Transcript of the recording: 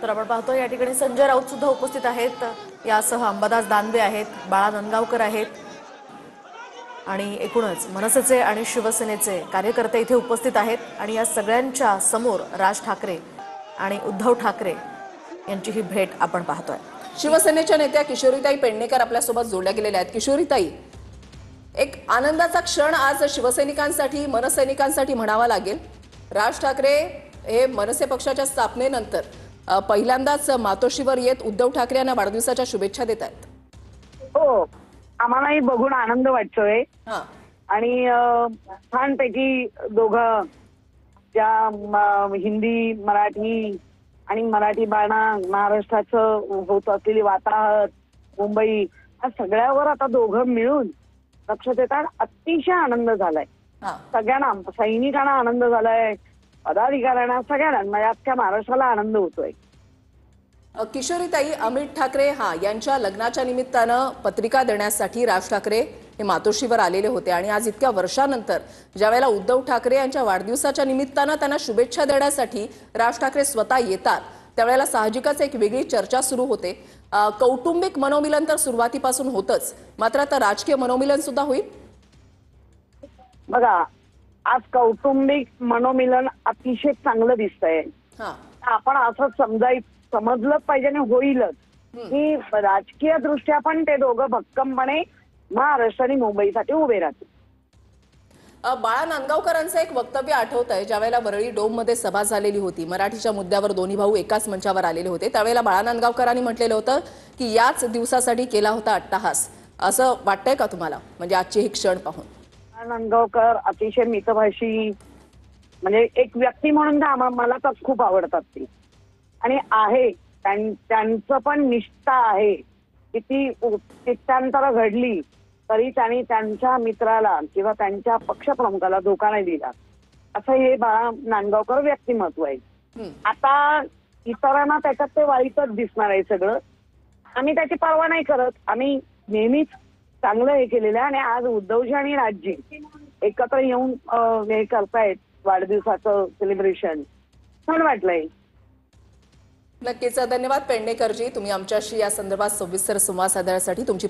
तर आपण पाहतोय या ठिकाणी संजय राऊत सुद्धा उपस्थित आहेत, यासह अंबादास दानवे आहेत, बाळा नंदगावकर आहेत आणि एकूणच मनसेचे आणि शिवसेनेचे कार्यकर्ते इथे उपस्थित आहेत। आणि या सगळ्यांच्या समोर राज ठाकरे आणि उद्धव ठाकरे यांची ही भेट आपण पाहतोय। शिवसेनेच्या नेत्या किशोरीताई पेडणेकर आपल्या सोबत जोडल्या गेलेल्या आहेत। किशोरीताई, एक आनंदाचा क्षण आज शिवसैनिकांसाठी मनसैनिकांसाठी म्हणावा लागेल। राज ठाकरे हे मनसे पक्षाच्या स्थापनेनंतर पहिल्यांदाच मातोश्रीवर येत उद्धव ठाकरे यांना वाढदिवसाच्या शुभेच्छा देत आहेत। हो, आम्हालाही बघून आनंद वाटतोय आणि छानपैकी दोघं ज्या हिंदी मराठी आणि मराठी बाणा महाराष्ट्राचं होत असलेली वाताहत मुंबई या सगळ्यावर आता दोघं मिळून लक्ष देतात। अतिशय आनंद झालाय सगळ्यांना, सैनिकांना आनंद झालाय, पदाधिकाऱ्यांना, सगळ्यांना, म्हणजे अख्ख्या महाराष्ट्राला आनंद होतोय। किशोरीताई, अमित ठाकरे यांच्या लग्नाच्या निमित्तानं पत्रिका देण्यासाठी राज ठाकरे हे मातोश्रीवर आलेले होते आणि आज इतक्या वर्षानंतर ज्यावेळेला उद्धव ठाकरे यांच्या वाढदिवसाच्या निमित्तानं त्यांना शुभेच्छा देण्यासाठी राज ठाकरे स्वतः येतात त्यावेळेला साहजिकच एक वेगळी चर्चा सुरू होते। कौटुंबिक मनोमिलन तर सुरुवातीपासून होतच, मात्र आता राजकीय मनोमिलन सुद्धा होईल। बघा, आज कौटुंबिक मनोमिलन अतिशय चांगलं दिसतंय। आपण असं समजलं पाहिजे आणि होईलच की राजकीय दृष्ट्या पण ते दोघं भक्कमपणे महाराष्ट्र आणि मुंबईसाठी उभे राहतील। बाळा नांदगावकरांचं एक वक्तव्य आठवत आहे, ज्यावेळेला वरळी डोममध्ये सभा झालेली होती, मराठीच्या मुद्द्यावर दोन्ही भाऊ एकाच मंचावर आलेले होते, त्यावेळेला बाळा नांदगावकरांनी म्हटलेलं होतं की याच दिवसासाठी केला होता अट्टहास। असं वाटतंय का तुम्हाला, म्हणजे आजची ही क्षण पाहून? बाळा नांदगावकर अतिशय मितभाषी, म्हणजे एक व्यक्ती म्हणून मला तर खूप आवडतात ते आणि आहे त्यांचं पण निष्ठा आहे। किती चित्तांतर घडली तरी त्यांनी त्यांच्या मित्राला किंवा त्यांच्या पक्षप्रमुखाला धोका नाही दिला, असं हे बाळा नांदगावकर व्यक्तिमत्व आहे। आता इतरांना त्याच्यात ते वाईटच दिसणार आहे सगळं, आम्ही त्याची पर्वा नाही करत, आम्ही नेहमीच चांगलं हे केलेलं आहे। आणि आज उद्धवजी आणि राजजी एकत्र येऊन हे करतायत वाढदिवसाचं सेलिब्रेशन, छान वाटलंय। नक्कीच, धन्यवाद पेडणेकरजी, तुम्ही आमच्याशी या संदर्भात सविस्तर संवाद साधण्यासाठी तुमची